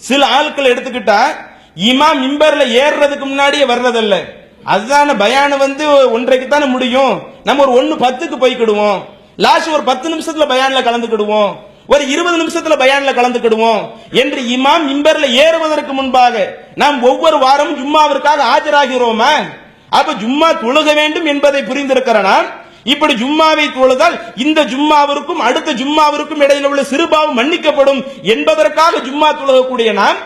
சில ஆட்கள் எடுத்துக்கிட்டா இமாம் மிம்பர்ல ஏறுறதுக்கு முன்னாடியே வர்றதல்ல, அதுதான பயான வந்து 1:30க்கு தானே முடியும், நம்ம ஒரு 1:10க்கு போய்க்கிடுவோம், லாஸ்ட் ஒரு 10 நிமிஷத்துல பயான்ல கலந்துக்கிடுவோம், ஒரு 20 நிமிஷத்துல பயான்ல கலந்துக்கிடுவோம் என்று இமாம் மிம்பர்ல ஏறுவதற்கு முன்பாக நாம் ஒவ்வொரு வாரமும் ஜும்மாவிற்காக ஆஜராகிறோமா? அப்ப ஜும்மா தொழுக வேண்டும் என்பதை புரிந்திருக்கிறனா? இப்படி ஜும்மாவை தொழுதால் இந்த ஜும்மாவிற்கும் அடுத்த ஜும்மாவிற்கும் இடையில உள்ள சிறுபாவம் மன்னிக்கப்படும் என்பதற்காக ஜும்மா தொழுகக்கூடிய நாம்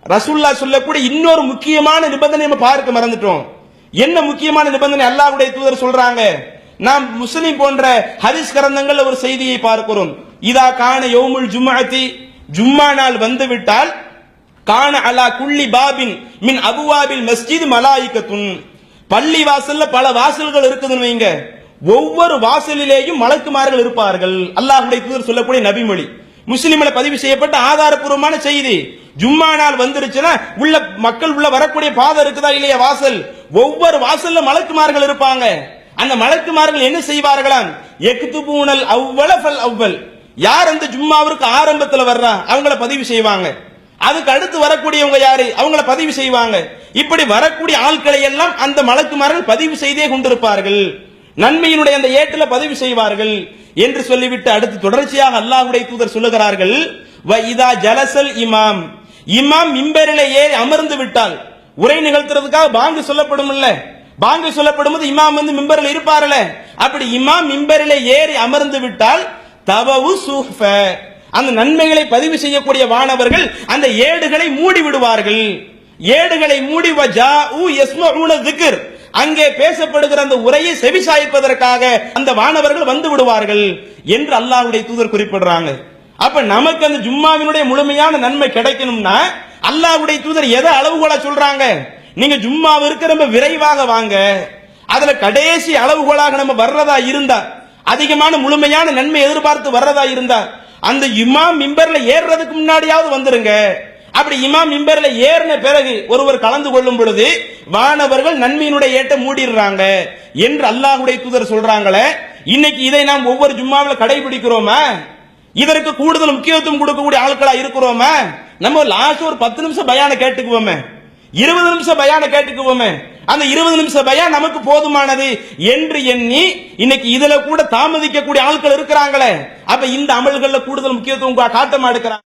ரசூலுல்லாஹ் சொல்லக்கூடிய இன்னொரு முக்கியமான நிபந்தனை நம்ம பார்க்க மறந்துட்டோம். என்ன முக்கியமான நிபந்தனை அல்லாஹ்வுடைய தூதர் சொல்றாங்க? நாம் முஸ்லிம் போன்ற ஹதீஸ் கிரந்தங்கள்ல ஒரு செய்தியை பார்க்கிறோம். இதா கான யௌமுல் ஜும்அத்தி, ஜும்மா நாள் வந்துவிட்டால், கான அலா குல்லி பாபின் மின் அபுவாபில் மஸ்ஜித் மலாயிகத்துன், பள்ளி வாசல்ல பல வாசல்கள் இருக்குதுன்னு வைங்க, ஒவ்வொரு வாசலிலேயும் மலக்குமார்கள் இருப்பார்கள். அல்லாஹ்வுடைய தூதர் சொல்லக்கூடிய நபிமொழி, முஸ்லிம்ல பதிவு செய்யப்பட்ட ஆதாரப்பூர்வமான செய்தி. ஜும்மா நாள் வந்துருச்சுன்னா உள்ள மக்கள் உள்ள வரக்கூடிய பாதை இருக்குதா இல்லையா, வாசல், ஒவ்வொரு வாசல்ல மலக்குமார்கள் இருப்பாங்க. அந்த மலக்குமார்கள் என்ன செய்வார்களாம்? யக்துபூனல் அவ்வல ஃபல் அவ்வல், யார் அந்த ஜும்மாவிற்கு ஆரம்பத்தில் வர்றா அவங்கள பதிவு செய்வாங்க, அதுக்கு அடுத்து வரக்கூடியவங்க யாரு அவங்கள பதிவு செய்வாங்க. இப்படி வரக்கூடிய ஆட்களை எல்லாம் அந்த மலக்குமார்கள் பதிவு செய்தே கொண்டிருப்பார்கள், நன்மையினுடைய அந்த ஏட்டில பதிவு செய்வார்கள் என்று சொல்லிவிட்டு அடுத்து தொடர்ச்சியாக அல்லாஹ்வுடைய தூதர் சொல்லுகிறார்கள், வ இதா ஜலசல் இமாம், இமாம் மிம்பரிலே ஏறி அமர்ந்து விட்டால், உரை நிகழ்த்துறதுக்காக பாங்கு சொல்லப்படும் இல்ல, பாங்கு சொல்லப்படும் போது இமாம் வந்து மிம்பரில் இருப்பார்ல, அப்படி இமாம் மிம்பரிலே ஏறி அமர்ந்து விட்டால் தவவு சுஹ்ஃப, அந்த நன்மைகளை பதிவு செய்யக்கூடிய வானவர்கள் அந்த ஏடுகளை மூடி விடுவார்கள். ஏடுகளை மூடி வஜாஉ யஸ்மஊன ذிக்ர், அங்கே பேசப்படுகிற அந்த உரையை செவிசாய்ப்பதற்காக அந்த வானவர்கள் வந்து விடுவார்கள் என்று அல்லாஹ்வுடைய தூதர் குறிப்பிடுறாங்க. அப்ப நமக்கு அந்த ஜும்மாவினுடைய முழுமையான நன்மை கிடைக்கணும்னா அல்லாஹ்வுடைய தூதர் எதை அளவுகோலா சொல்றாங்க? நீங்க ஜும்மாவிற்கு ரொம்ப விரைவாக வாங்க, அதுல கடைசி அளவுகோலாக நம்ம வர்றதா இருந்தா, அதிகமான முழுமையான நன்மை எதிர்பார்த்து வர்றதா இருந்தா, அந்த இமாம் மிம்பர்ல ஏறுறதுக்கு முன்னாடியாவது வந்துருங்க. அப்படி இமாம் மிம்பர்ல ஏறின பிறகு ஒருவர் கலந்து கொள்ளும் பொழுது வானவர்கள் நன்மையினுடைய ஏட்ட மூடிடுறாங்க என்று அல்லாஹ்வுடைய தூதர் சொல்றாங்களே. இன்னைக்கு இதை நாம் ஒவ்வொரு ஜும்மாவில் கடைபிடிக்கிறோமா? இதற்கு கூடுதல் முக்கியத்துவம் கொடுக்கக்கூடிய ஆட்களா இருக்கிறோமா? நம்ம லாஸ்ட் ஒரு 10 நிமிஷம் பயான கேட்டுக்குவோமே, 20 நிமிஷம் பயான கேட்டுக்குவோமே, அந்த 20 நிமிஷம் பயான் நமக்கு போதுமானது என்று எண்ணி இன்னைக்கு இதுல கூட தாமதிக்கக்கூடிய ஆட்கள் இருக்கிறாங்களே. அப்ப இந்த அமல்கள்ல கூடுதல் முக்கியத்துவம் காட்ட மாட்டேங்கிறாங்க.